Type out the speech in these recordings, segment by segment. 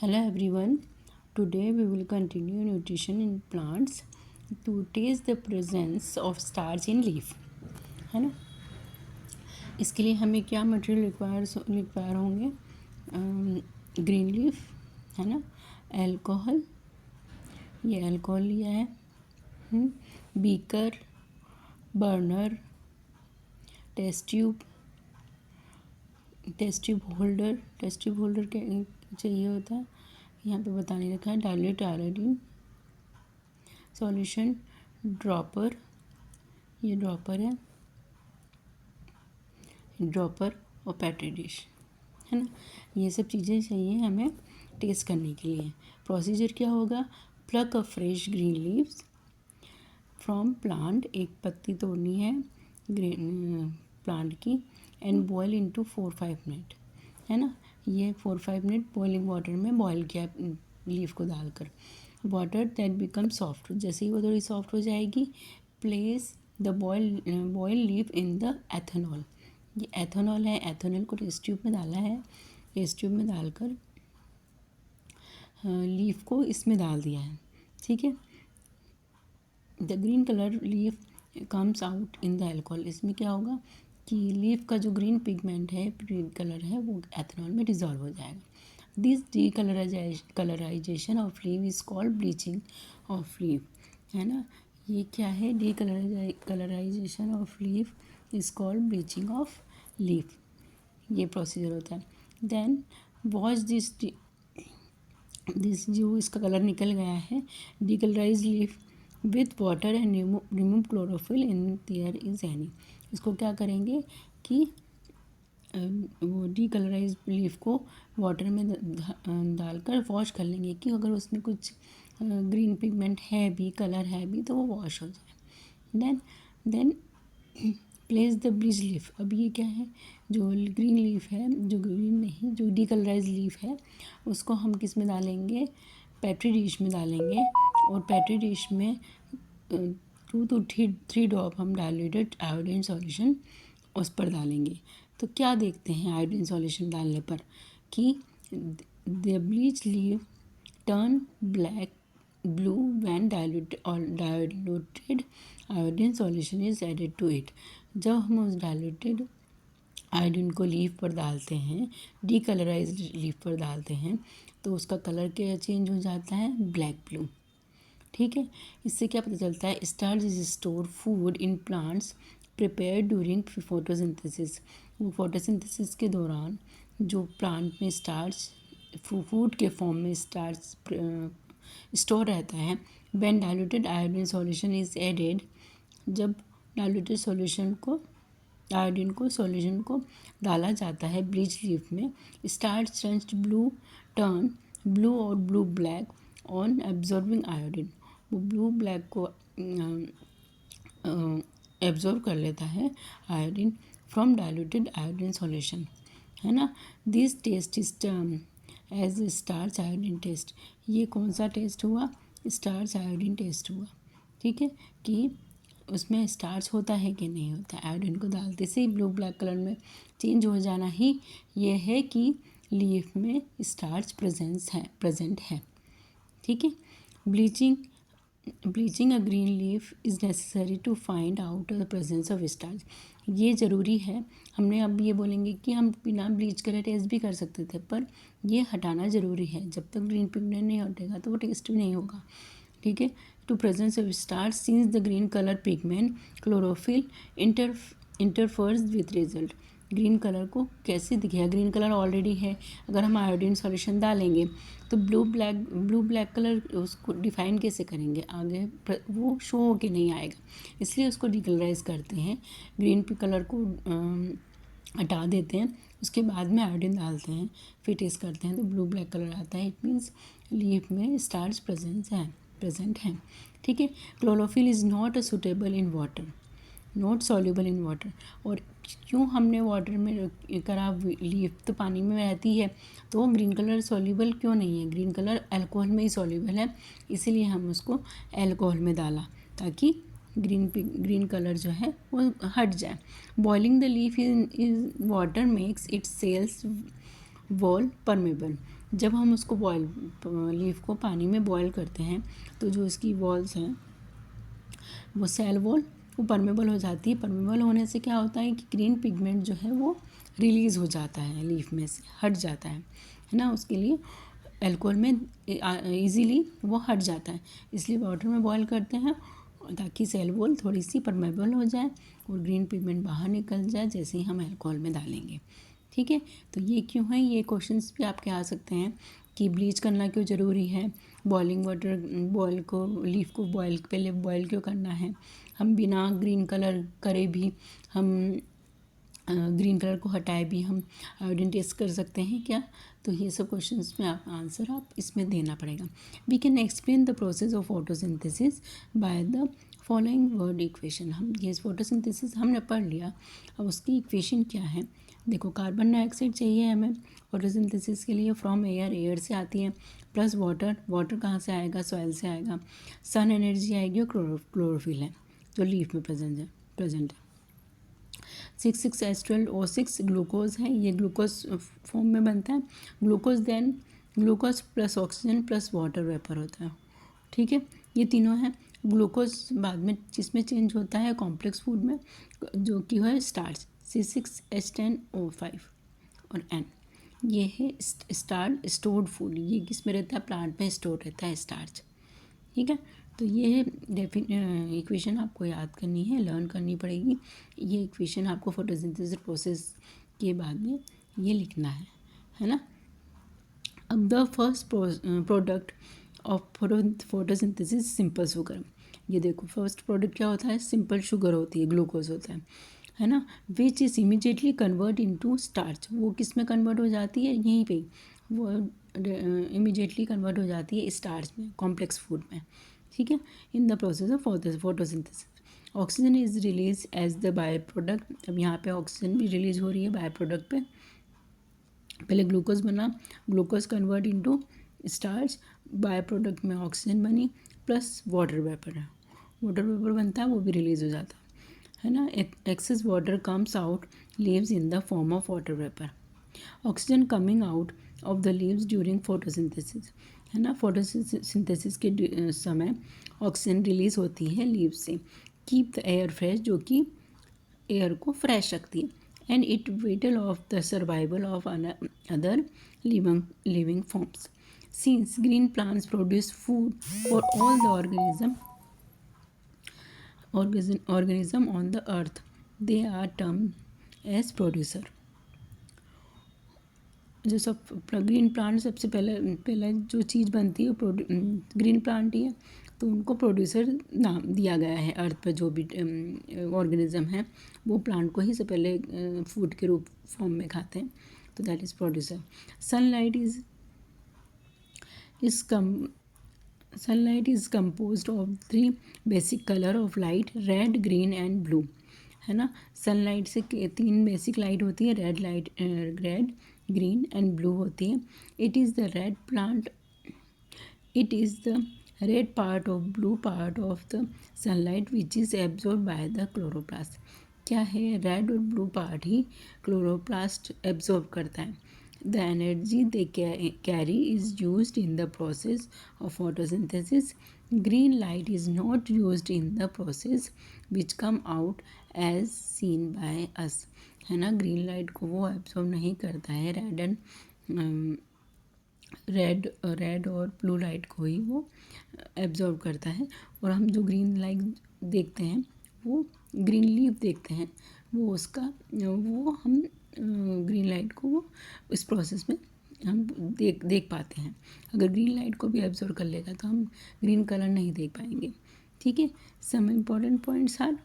Hello everyone. Today we will continue nutrition in plants to taste the presence of starch in leaf. है ना, इसके लिए हमें क्या मटेरियल रिक्वायर होंगे? ग्रीन लीफ, है ना, अल्कोहल, ये अल्कोहल लिया है, beaker, burner, test tube holder क्या चाहिए होता है, यहाँ पे बताने रखा है, डाइल्यूट आयोडीन सॉल्यूशन, ड्रॉपर, ये ड्रॉपर है, ड्रॉपर और पेट्री डिश, है ना, ये सब चीज़ें चाहिए हमें टेस्ट करने के लिए। प्रोसीजर क्या होगा? Pluck a fresh green leaves from plant, एक पत्ती तोड़नी है ग्रीन प्लांट की, एंड बॉयल इनटू 4-5 मिनट, है ना, ये 4-5 मिनट बॉइलिंग वाटर में बॉयल किया लीफ को डालकर। वाटर दैट बिकम सॉफ्ट, जैसे ही वो थोड़ी सॉफ्ट हो जाएगी, place the boil leaf in the ethanol, ये एथेनॉल है, एथेनॉल को टेस्ट ट्यूब में डाला है, टेस्ट ट्यूब में डालकर लीफ को इसमें डाल दिया है, ठीक है। The green colour leaf comes out in the alcohol, इसमें क्या होगा कि लीफ का जो ग्रीन पिगमेंट है, ग्रीन कलर है, वो एथेनॉल में डिजॉल्व हो जाएगा। This decolourisation of leaf is called bleaching of leaf, है ना, ये क्या है? Decolourisation of leaf is called bleaching of leaf, ये प्रोसीजर होता है। देन वॉश दिस जो इसका कलर निकल गया है, decolourise leaf with water and remove chlorophyll in their is any, इसको क्या करेंगे कि वो डीकलराइज लीफ को वाटर में डालकर वॉश कर लेंगे कि अगर उसमें कुछ ग्रीन पिगमेंट है भी, कलर है भी, तो वो वॉश हो जाए। Then place the bleach leaf, अब ये क्या है? जो ग्रीन लीफ है, जो ग्रीन नहीं, जो डीकलराइज लीफ है, उसको हम किस में डालेंगे? पेट्री डिश में डालेंगे, और पेट्री डिश में 2 to 3 ड्रॉप हम डाइल्यूटेड आयोडीन सॉल्यूशन उस पर डालेंगे। तो क्या देखते हैं आयोडीन सॉल्यूशन डालने पर कि the bleach leaf turn black blue when diluted iodine solution is added to it, जब हम उस डाइल्यूटेड आयोडीन को लीफ पर डालते हैं, डीकलराइज्ड लीफ पर डालते हैं, तो उसका कलर क्या चेंज हो जाता है? ब्लैक ब्लू, ठीक है। इससे क्या पता चलता है? Starch is store food in plants prepare during photosynthesis, वो फोटोसिंथेसिस के दौरान जो प्लांट में स्टार्च फूड के फॉर्म में स्टार्च स्टोर रहता है। When diluted iodine solution is added, जब डाइल्यूटेड आयोडीन को सॉल्यूशन को डाला जाता है ब्लीच लीफ में, स्टार्च टर्न ब्लू और blue black on absorbing iodine, वो ब्लू ब्लैक को एब्जॉर्ब कर लेता है iodine from diluted iodine solution, है ना। This test is term as starch iodine test, ये कौन सा टेस्ट हुआ? स्टार्च आयोडीन टेस्ट हुआ, ठीक है, कि उसमें स्टार्च होता है कि नहीं होता। आयोडीन को डालते से ही ब्लू ब्लैक कलर में चेंज हो जाना ही ये है कि लीफ में स्टार्च प्रेजेंट है, ठीक है। Bleaching a green leaf is necessary to find out the presence of starch, ये ज़रूरी है। हमने अब ये बोलेंगे कि हम बिना ब्लीच करे टेस्ट भी कर सकते थे, पर ये हटाना ज़रूरी है, जब तक ग्रीन पिगमेंट नहीं हटेगा तो वो टेस्ट भी नहीं होगा, ठीक है। To presence of starch since the green colour pigment chlorophyll interferes with result, green colour को कैसे दिखेगा? ग्रीन कलर ऑलरेडी है, अगर हम आयोडीन सॉल्यूशन डालेंगे तो ब्लू ब्लैक कलर उसको डिफाइन कैसे करेंगे? आगे वो शो होके नहीं आएगा, इसलिए उसको डिकलराइज करते हैं, ग्रीन कलर को हटा देते हैं, उसके बाद में आयोडीन डालते हैं, फिर टेस्ट करते हैं तो ब्लू ब्लैक कलर आता है। इट मीन्स लीफ में स्टार्च प्रेजेंट है, ठीक है। Chlorophyll is not suitable in water, not soluble in water, और क्यों हमने वाटर में करा? लीफ तो पानी में रहती है, तो ग्रीन कलर सॉल्युबल क्यों नहीं है? ग्रीन कलर अल्कोहल में ही सॉल्युबल है, इसीलिए हम उसको अल्कोहल में डाला ताकि ग्रीन कलर जो है वो हट जाए। Boiling the leaf in water makes its cells wall permeable, जब हम उसको बॉयल लीफ को पानी में बॉयल करते हैं तो जो इसकी वॉल्स हैं वो सेल वॉल वो परमेबल हो जाती है। परमेबल होने से क्या होता है कि ग्रीन पिगमेंट जो है वो रिलीज़ हो जाता है, लीफ में से हट जाता है ना। उसके लिए अल्कोहल में इजीली वो हट जाता है, इसलिए वाटर में बॉयल करते हैं ताकि सेल वॉल थोड़ी सी परमेबल हो जाए और ग्रीन पिगमेंट बाहर निकल जाए जैसे ही हम अल्कोहल में डालेंगे। ठीक है, तो ये क्यों है, ये क्वेश्चंस भी आपके आ सकते हैं कि ब्लीच करना क्यों ज़रूरी है, बॉइलिंग वाटर बॉयल को लीफ को बॉयल पहले बॉयल क्यों करना है, हम बिना ग्रीन कलर करे भी हम ग्रीन कलर को हटाए भी हम आयोडीन टेस्ट कर सकते हैं क्या। तो ये सब क्वेश्चंस में आप आंसर आप इसमें देना पड़ेगा। We can explain the process of photosynthesis by the following word equation. हम ये फोटोसिंथेसिस हमने पढ़ लिया, अब उसकी इक्वेशन क्या है। देखो, कार्बन डाइऑक्साइड चाहिए हमें फोटोसिंथेसिस के लिए फ्रॉम एयर, एयर से आती है, प्लस वाटर, वाटर कहाँ से आएगा, सॉइल से आएगा, सन एनर्जी आएगी और क्लोरोफिल है जो लीफ में प्रेजेंट है। 6,6H12O6 ग्लूकोज है, ये ग्लूकोज फॉर्म में बनता है। Glucose then glucose plus oxygen plus water vapour होता है। ठीक है, ये तीनों हैं। ग्लूकोज बाद में जिसमें चेंज होता है कॉम्प्लेक्स फूड में, जो कि है स्टार्च, C6H10O5 और N, ये है स्टार्च स्टोर्ड फूड। ये किस में रहता है, प्लांट में स्टोर रहता है स्टार्च। ठीक है, तो ये इक्वेशन आपको याद करनी है, लर्न करनी पड़ेगी। ये इक्वेशन आपको फोटोसिंथेसिस प्रोसेस के बाद में ये लिखना है ना। अब the first product of photosynthesis simple sugar. ये देखो, फर्स्ट प्रोडक्ट क्या होता है, सिंपल शुगर होती है, ग्लूकोज होता है ना। Which is immediately convert into starch. वो किस में कन्वर्ट हो जाती है, यहीं पे वो इमीडिएटली कन्वर्ट हो जाती है स्टार्च में, कॉम्प्लेक्स फूड में। ठीक है, in the process of photosynthesis oxygen is release as the by product. अब यहाँ पे ऑक्सीजन भी रिलीज हो रही है बाय प्रोडक्ट पे। पहले ग्लूकोज बना, glucose convert into starch, by product में ऑक्सीजन बनी प्लस वाटर वेपर है, वाटर वेपर बनता है, वो भी रिलीज हो जाता है ना। Excess water comes out leaves in the form of water vapour. Oxygen coming out of the leaves during photosynthesis, है ना। फोटोसिंथेसिस के समय ऑक्सीजन रिलीज होती है लीव से। कीप द एयर फ्रेश, जो कि एयर को फ्रेश रखती है। And it whittle of the survival of other living forms. Since green plants produce food for all the organism on the earth, they are termed as producer। जो सब green plant सबसे पहले जो चीज़ बनती है ग्रीन प्लांट ही है, तो उनको प्रोड्यूसर नाम दिया गया है। अर्थ पर जो भी ऑर्गेनिज्म है वो प्लांट को ही से पहले फूड के रूप फॉर्म में खाते हैं, तो that is producer. Sunlight is composed of 3 basic colour of light, red, green and blue, है ना। सनलाइट से 3 बेसिक लाइट होती है, red light, red, green and blue होती है। It is the red part of blue part of the sunlight which is absorb by the chloroplast. क्या है, red और ब्लू पार्ट ही क्लोरोप्लास्ट एब्जॉर्ब करता है। The energy they carry is used in the process of photosynthesis. Green light is not used in the process which come out as seen by us, है ना। Green light को वो absorb नहीं करता है, red और ब्लू लाइट को ही वो एब्जॉर्ब करता है। और हम जो ग्रीन लाइट देखते हैं वो ग्रीन लीफ देखते हैं, वो हम ग्रीन लाइट को वो इस प्रोसेस में हम देख पाते हैं। अगर ग्रीन लाइट को भी एब्जॉर्ब कर लेगा तो हम ग्रीन कलर नहीं देख पाएंगे। ठीक है, some important points are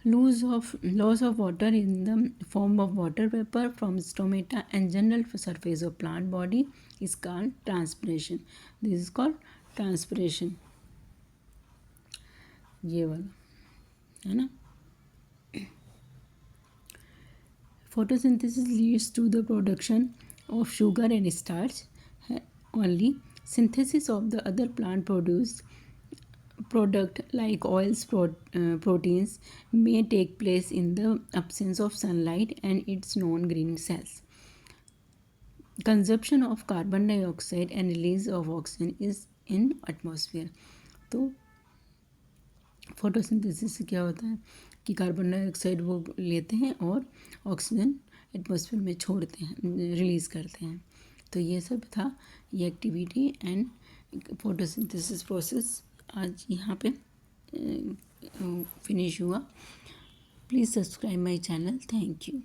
loss of water in the form of water vapor from stomata and general surface of plant body is called transpiration. This is called transpiration, ये वाला है ना। Photosynthesis leads to the production of sugar and starch only. Synthesis of the other plant product like oils, proteins may take place in the absence of sunlight and its non-green cells. Consumption of carbon dioxide and release of oxygen is in atmosphere. तो photosynthesis से क्या होता है कि carbon dioxide वो लेते हैं और ऑक्सीजन एटमॉस्फेयर में छोड़ते हैं, रिलीज़ करते हैं। तो ये सब था ये एक्टिविटी एंड फोटोसिंथेसिस प्रोसेस आज यहाँ पे फिनिश हुआ। Please subscribe my channel. Thank you.